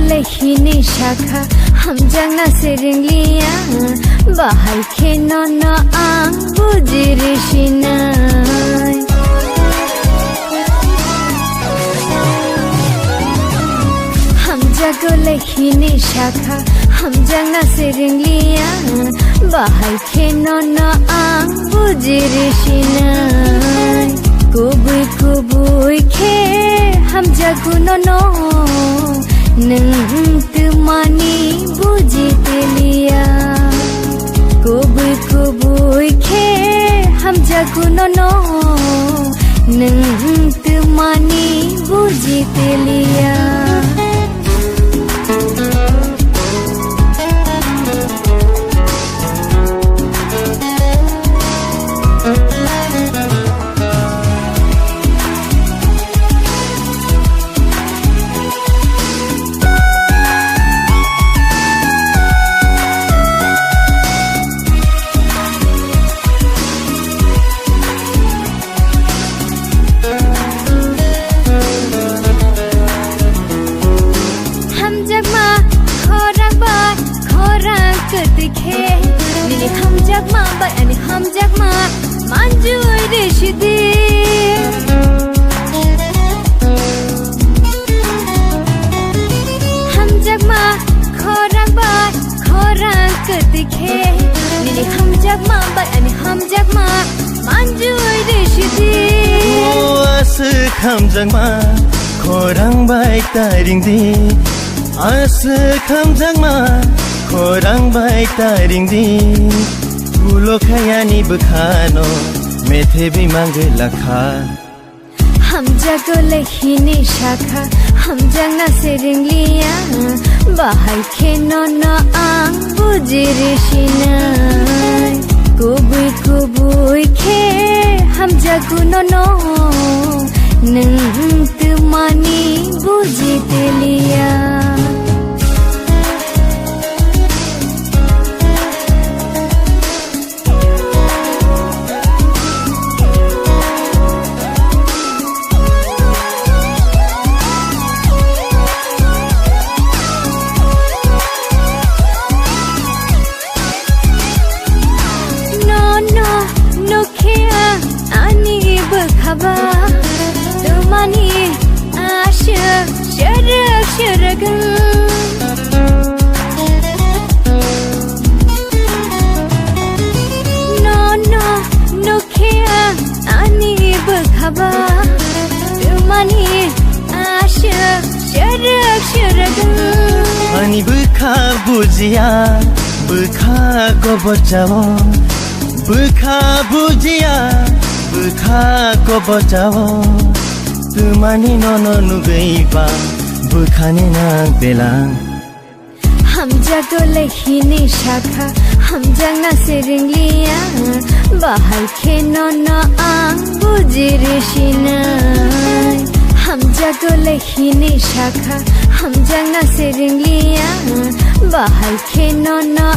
lehini shakha hamjangna serenglia bahai khenono ang bujirishinai hamjago lehini shakha hamjangna serenglia bahai khenono ang bujirishinai kubui kubui khe hamjago nono nung temani bujitelia kubui kubui khe hamjago nono nung temani bujitelia hamjakma bai ani hamjakma manjui reshidi hamjakma khorang bai khorang ketikhe nini hamjakma bai ani hamjakma manjui reshidi asik hamjakma khorang bai taringdi asik hamjakma khorang bai taringdi gulo khayani bukhano methe bi mang lakha hamjago lehini shakha hamjangna serenglia bahai khenono ang bujirishinai kubui kubui khe hamjago nono nung temani bujitelia temani asyik syarak-syarakan no kya ani berkhabar temani asyik syarak-syarakan ani bukha bujia bukha ko bachao bukha bujia bukha ko bachao tumani nono nugaiba bukhane na belang hamjago lehini shakha hamjangna serenglia bahai khenono ang bujirishinai hamjago lehini shakha hamjangna serenglia bahai khenono